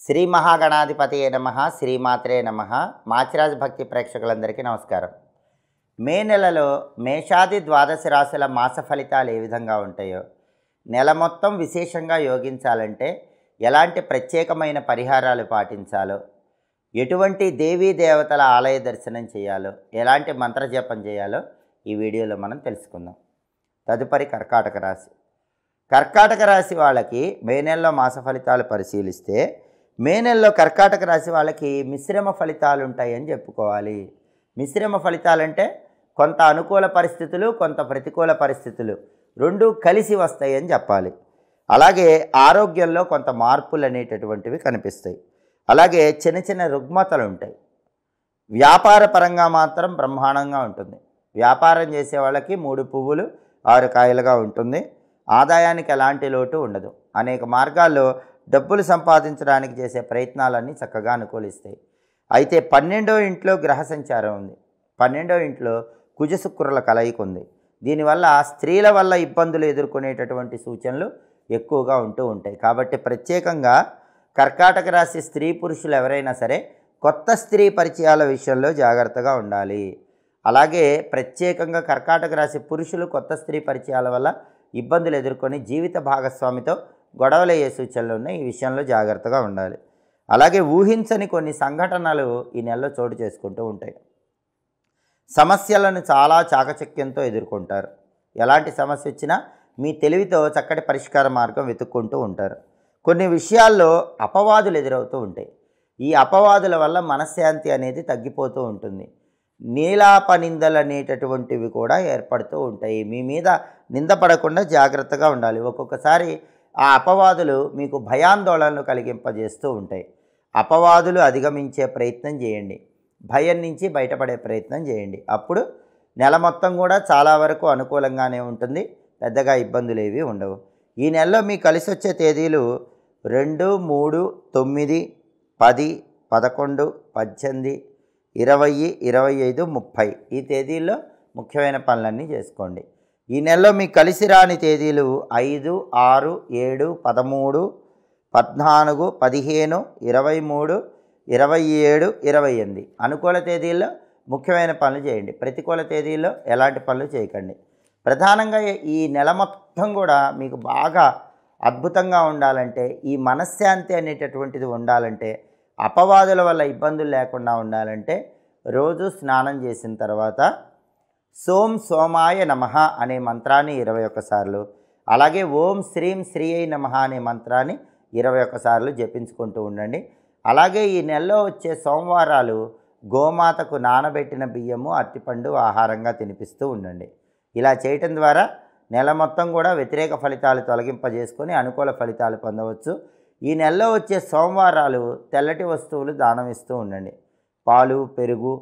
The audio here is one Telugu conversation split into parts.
శ్రీ మహాగణాధిపతయే నమః, శ్రీమాత్రే నమః. మాచిరాజు భక్తి ప్రేక్షకులందరికీ నమస్కారం. మే నెలలో మేషాది ద్వాదశ రాశుల మాస ఫలితాలు ఏ విధంగా ఉంటాయో, నెల మొత్తం విశేషంగా యోగించాలంటే ఎలాంటి ప్రత్యేకమైన పరిహారాలు పాటించాలో, ఎటువంటి దేవీ దేవతల ఆలయ దర్శనం చేయాలో, ఎలాంటి మంత్రజపం చేయాలో ఈ వీడియోలో మనం తెలుసుకుందాం. తదుపరి కర్కాటక రాశి. కర్కాటక రాశి వాళ్ళకి మే నెలలో మాస ఫలితాలు పరిశీలిస్తే, మే నెలలో కర్కాటక రాశి వాళ్ళకి మిశ్రమ ఫలితాలు ఉంటాయని చెప్పుకోవాలి. మిశ్రమ ఫలితాలంటే కొంత అనుకూల పరిస్థితులు, కొంత ప్రతికూల పరిస్థితులు రెండూ కలిసి వస్తాయని చెప్పాలి. అలాగే ఆరోగ్యంలో కొంత మార్పులు అనేటటువంటివి కనిపిస్తాయి. అలాగే చిన్న చిన్న రుగ్మతలు ఉంటాయి. వ్యాపార పరంగా మాత్రం బ్రహ్మాండంగా ఉంటుంది. వ్యాపారం చేసే వాళ్ళకి 3 పువ్వులు 6 కాయలుగా ఉంటుంది. ఆదాయానికి ఎలాంటి లోటు ఉండదు. అనేక మార్గాల్లో డబ్బులు సంపాదించడానికి చేసే ప్రయత్నాలన్నీ చక్కగా అనుకూలిస్తాయి. అయితే 12వ ఇంట్లో గ్రహ సంచారం ఉంది. 12వ ఇంట్లో కుజ శుక్రుల కలయిక ఉంది. దీనివల్ల స్త్రీల వల్ల ఇబ్బందులు ఎదుర్కొనేటటువంటి సూచనలు ఎక్కువగా ఉంటూ ఉంటాయి. కాబట్టి ప్రత్యేకంగా కర్కాటక రాశి స్త్రీ పురుషులు ఎవరైనా సరే కొత్త స్త్రీ పరిచయాల విషయంలో జాగ్రత్తగా ఉండాలి. అలాగే ప్రత్యేకంగా కర్కాటక రాశి పురుషులు కొత్త స్త్రీ పరిచయాల వల్ల ఇబ్బందులు ఎదుర్కొని జీవిత భాగస్వామితో గొడవలు అయ్యే సూచనలు ఉన్నాయి. ఈ విషయంలో జాగ్రత్తగా ఉండాలి. అలాగే ఊహించని కొన్ని సంఘటనలు ఈ నెలలో చోటు చేసుకుంటూ ఉంటాయి. సమస్యలను చాలా చాకచక్యంతో ఎదుర్కొంటారు. ఎలాంటి సమస్య వచ్చినా మీ తెలివితో చక్కటి పరిష్కార మార్గం వెతుక్కుంటూ ఉంటారు. కొన్ని విషయాల్లో అపవాదులు ఎదురవుతూ ఉంటాయి. ఈ అపవాదుల వల్ల మనశ్శాంతి అనేది తగ్గిపోతూ ఉంటుంది. నీలాప నిందలు అనేటటువంటివి కూడా ఏర్పడుతూ ఉంటాయి. మీ మీద నిందపడకుండా జాగ్రత్తగా ఉండాలి. ఒక్కొక్కసారి ఆ అపవాదులు మీకు భయాందోళనలు కలిగింపజేస్తూ ఉంటాయి. అపవాదులు అధిగమించే ప్రయత్నం చేయండి. భయం నుంచి బయటపడే ప్రయత్నం చేయండి. అప్పుడు నెల మొత్తం కూడా చాలా వరకు అనుకూలంగానే ఉంటుంది. పెద్దగా ఇబ్బందులు ఏవి ఉండవు. ఈ నెలలో మీకు కలిసి వచ్చే తేదీలు 2, 3, 9, 10, 11, 18, 20, 25, 30 ఈ తేదీల్లో ముఖ్యమైన పనులన్నీ చేసుకోండి. ఈ నెలలో మీకు కలిసి రాని తేదీలు 5, 6, 7, 13, 14, 15, 23, 27, 28 అనుకూల తేదీల్లో ముఖ్యమైన పనులు చేయండి. ప్రతికూల తేదీల్లో ఎలాంటి పనులు చేయకండి. ప్రధానంగా ఈ నెల మొత్తం కూడా మీకు బాగా అద్భుతంగా ఉండాలంటే, ఈ మనశ్శాంతి అనేటటువంటిది ఉండాలంటే, అపవాదుల వల్ల ఇబ్బందులు లేకుండా ఉండాలంటే రోజు స్నానం చేసిన తర్వాత సోం సోమాయ నమః అనే మంత్రాన్ని 21 సార్లు, అలాగే ఓం శ్రీం శ్రీయై నమః అనే మంత్రాన్ని 21 సార్లు జపించుకుంటూ ఉండండి. అలాగే ఈ నెలలో వచ్చే సోమవారాలు గోమాతకు నానబెట్టిన బియ్యము, అరటిపండు ఆహారంగా తినిపిస్తూ ఉండండి. ఇలా చేయటం ద్వారా నెల మొత్తం కూడా వ్యతిరేక ఫలితాలు తొలగింపజేసుకొని అనుకూల ఫలితాలు పొందవచ్చు. ఈ నెలలో వచ్చే సోమవారాలు తెల్లటి వస్తువులు దానం ఇస్తూ ఉండండి. పాలు, పెరుగు,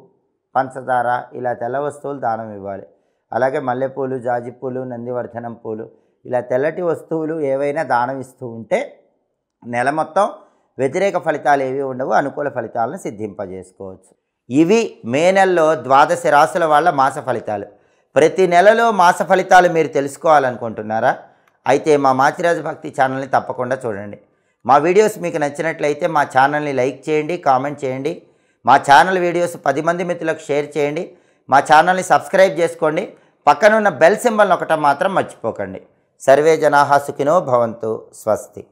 పంచదార ఇలా తెల్ల వస్తువులు దానం ఇవ్వాలి. అలాగే మల్లెపూలు, జాజిపూలు, నందివర్ధనం పూలు ఇలా తెల్లటి వస్తువులు ఏవైనా దానం ఇస్తూ ఉంటే నెల మొత్తం వ్యతిరేక ఫలితాలు ఏవి ఉండవు, అనుకూల ఫలితాలను సిద్ధింపజేసుకోవచ్చు. ఇవి మే నెలలో ద్వాదశ రాశుల వాళ్ళ మాస ఫలితాలు. ప్రతి నెలలో మాస ఫలితాలు మీరు తెలుసుకోవాలనుకుంటున్నారా? అయితే మా మాచిరాజు భక్తి ఛానల్ని తప్పకుండా చూడండి. మా వీడియోస్ మీకు నచ్చినట్లయితే మా ఛానల్ని లైక్ చేయండి, కామెంట్ చేయండి. మా ఛానల్ వీడియోస్ 10 మంది మిత్రులకు షేర్ చేయండి. మా ఛానల్ని సబ్స్క్రైబ్ చేసుకోండి. పక్కనున్న బెల్ సింబల్ నొక్కటం మాత్రం మర్చిపోకండి. సర్వే జనాః సుఖినో భవంతు. స్వస్తి.